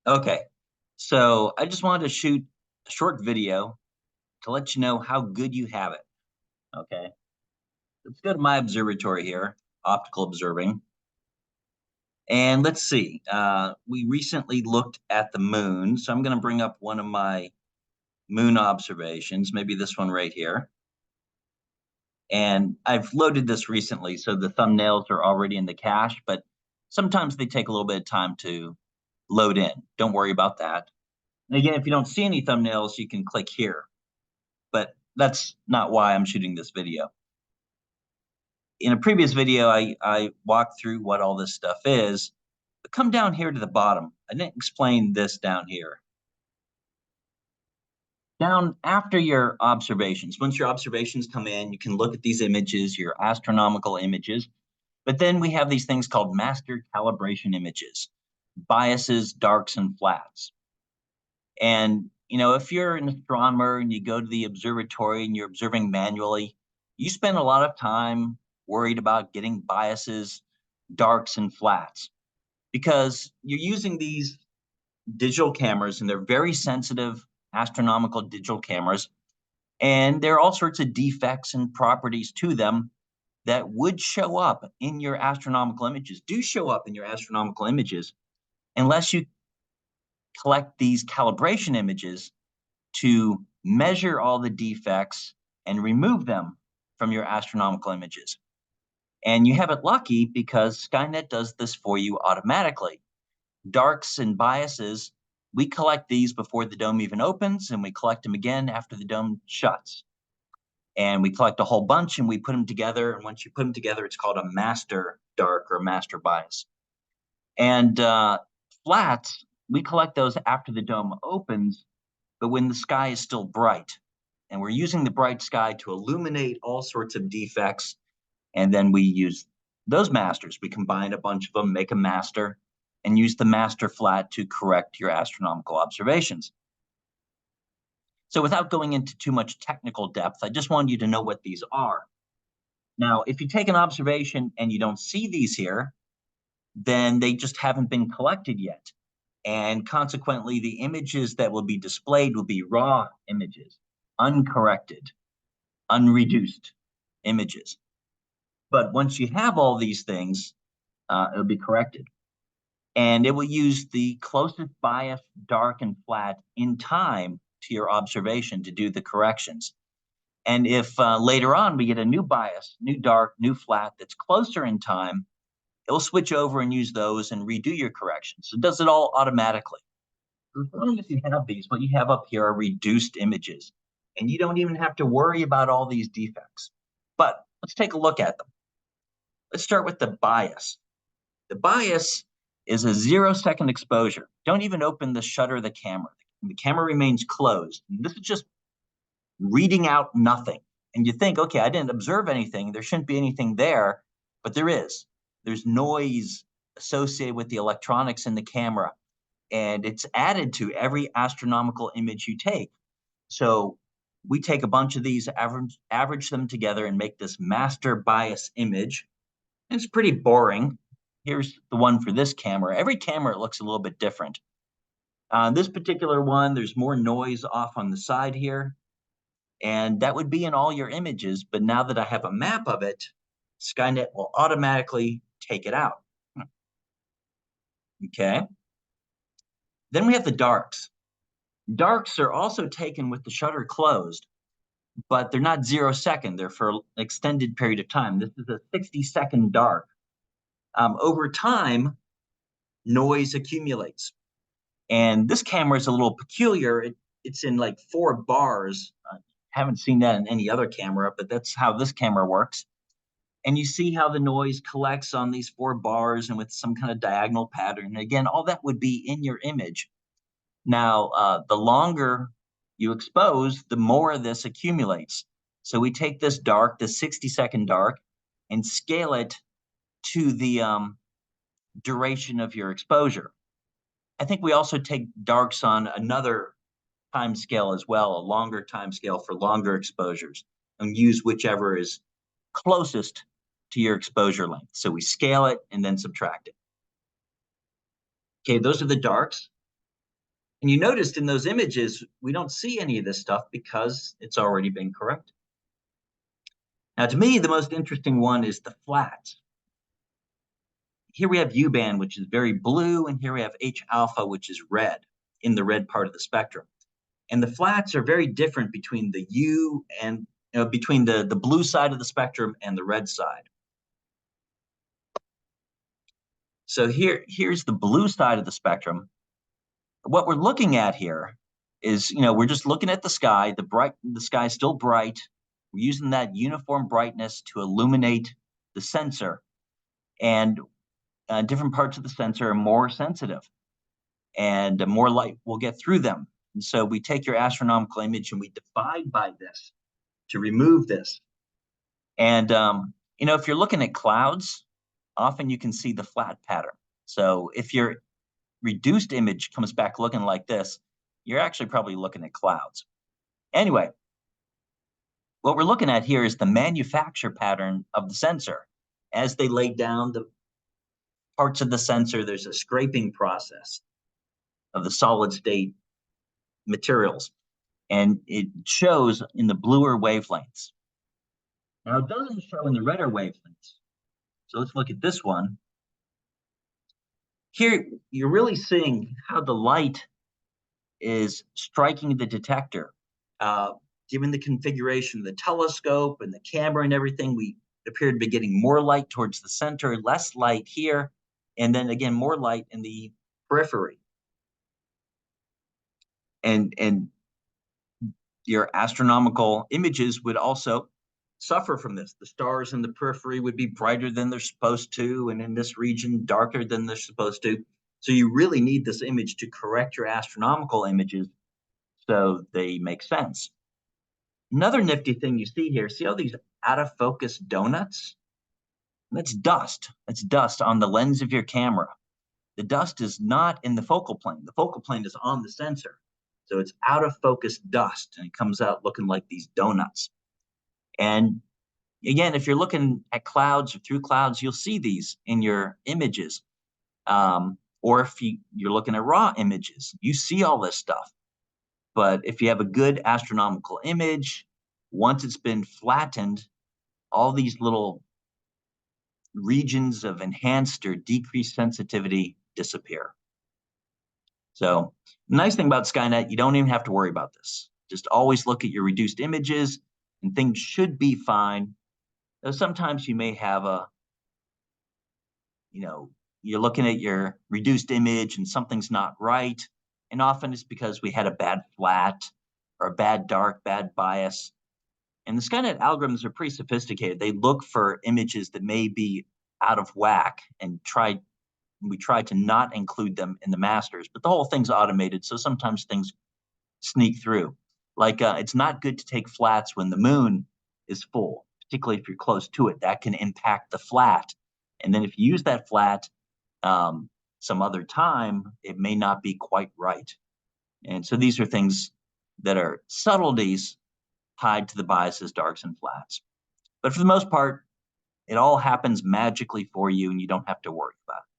Okay, so I just wanted to shoot a short video to let you know how good you have it. Okay, let's go to my observatory here, optical observing, and let's see. We recently looked at the moon, so I'm going to bring up one of my moon observations, maybe this one right here. And I've loaded this recently, so the thumbnails are already in the cache, but sometimes they take a little bit of time to load in. Don't worry about that. And again, if you don't see any thumbnails, you can click here. But that's not why I'm shooting this video. In a previous video, I walked through what all this stuff is, but come down here to the bottom. I didn't explain this down here. Down after your observations, once your observations come in, you can look at these images, your astronomical images, but then we have these things called master calibration images, biases, darks, and flats. And if you're an astronomer and you go to the observatory and you're observing manually, you spend a lot of time worried about getting biases, darks, and flats because you're using these digital cameras and they're very sensitive astronomical digital cameras. And there are all sorts of defects and properties to them that would show up in your astronomical images, do show up in your astronomical images, unless you collect these calibration images to measure all the defects and remove them from your astronomical images. And you have it lucky because Skynet does this for you automatically. Darks and biases, we collect these before the dome even opens, and we collect them again after the dome shuts. And we collect a whole bunch and we put them together. And once you put them together, it's called a master dark or master bias. And flats, we collect those after the dome opens, but when the sky is still bright. And we're using the bright sky to illuminate all sorts of defects. And then we use those masters. We combine a bunch of them, make a master, and use the master flat to correct your astronomical observations. So without going into too much technical depth, I just wanted you to know what these are. Now, if you take an observation and you don't see these here, then they just haven't been collected yet. And consequently, the images that will be displayed will be raw images, uncorrected, unreduced images. But once you have all these things, it'll be corrected. And it will use the closest bias, dark and flat in time to your observation to do the corrections. And if later on we get a new bias, new dark, new flat that's closer in time, it'll switch over and use those and redo your corrections. So it does it all automatically. As long as you have these, what you have up here are reduced images. And you don't even have to worry about all these defects. But let's take a look at them. Let's start with the bias. The bias is a 0-second exposure. Don't even open the shutter of the camera. The camera remains closed. And this is just reading out nothing. And you think, okay, I didn't observe anything. There shouldn't be anything there, but there is. There's noise associated with the electronics in the camera, and it's added to every astronomical image you take. So we take a bunch of these, average them together, and make this master bias image. It's pretty boring. Here's the one for this camera. Every camera looks a little bit different. This particular one, there's more noise off on the side here. And that would be in all your images. But now that I have a map of it, Skynet will automatically take it out. Okay. Then we have the darks. Darks are also taken with the shutter closed, but they're not 0-second. They're for an extended period of time. This is a 60-second dark. Over time, noise accumulates. And this camera is a little peculiar. It's in like 4 bars. Haven't seen that in any other camera, but that's how this camera works. And you see how the noise collects on these 4 bars and with some kind of diagonal pattern. Again, all that would be in your image. Now, the longer you expose, the more this accumulates. So we take this dark, the 60-second dark, and scale it to the duration of your exposure. I think we also take darks on another time scale as well, a longer time scale for longer exposures, and use whichever is closest to your exposure length. So we scale it and then subtract it. Okay, those are the darks. And you noticed in those images, we don't see any of this stuff because it's already been corrected. Now, to me, the most interesting one is the flats. Here we have U-band, which is very blue, and here we have H alpha, which is red, in the red part of the spectrum. And the flats are very different between the U and between the blue side of the spectrum and the red side. So here's the blue side of the spectrum. What we're looking at here is, we're just looking at the sky. The sky is still bright. We're using that uniform brightness to illuminate the sensor, and different parts of the sensor are more sensitive, and more light will get through them. And so we take your astronomical image and we divide by this to remove this. And if you're looking at clouds, often you can see the flat pattern. So if your reduced image comes back looking like this, you're actually probably looking at clouds. Anyway, what we're looking at here is the manufacture pattern of the sensor. As they lay down the parts of the sensor, there's a scraping process of the solid state materials, and it shows in the bluer wavelengths. Now, it doesn't show in the redder wavelengths. So let's look at this one. Here, you're really seeing how the light is striking the detector. Given the configuration of the telescope and the camera and everything, we appear to be getting more light towards the center, less light here, and then again, more light in the periphery. And your astronomical images would also suffer from this. The stars in the periphery would be brighter than they're supposed to, and in this region, darker than they're supposed to. So you really need this image to correct your astronomical images so they make sense. Another nifty thing you see here, see all these out of focus donuts? That's dust. That's dust on the lens of your camera. The dust is not in the focal plane. The focal plane is on the sensor. So it's out of focus dust, and it comes out looking like these donuts. And again, if you're looking at clouds or through clouds, you'll see these in your images. Or if you're looking at raw images, you see all this stuff. But if you have a good astronomical image, once it's been flattened, all these little regions of enhanced or decreased sensitivity disappear. So the nice thing about Skynet, you don't even have to worry about this. Just always look at your reduced images and things should be fine. Though sometimes you may have you're looking at your reduced image and something's not right. And often it's because we had a bad flat or a bad dark, bad bias. And the Skynet algorithms are pretty sophisticated. They look for images that may be out of whack and we try to not include them in the masters, but the whole thing's automated. So sometimes things sneak through. Like it's not good to take flats when the moon is full, particularly if you're close to it. That can impact the flat. And then if you use that flat some other time, it may not be quite right. And so these are things that are subtleties tied to the biases, darks, and flats. But for the most part, it all happens magically for you, and you don't have to worry about it.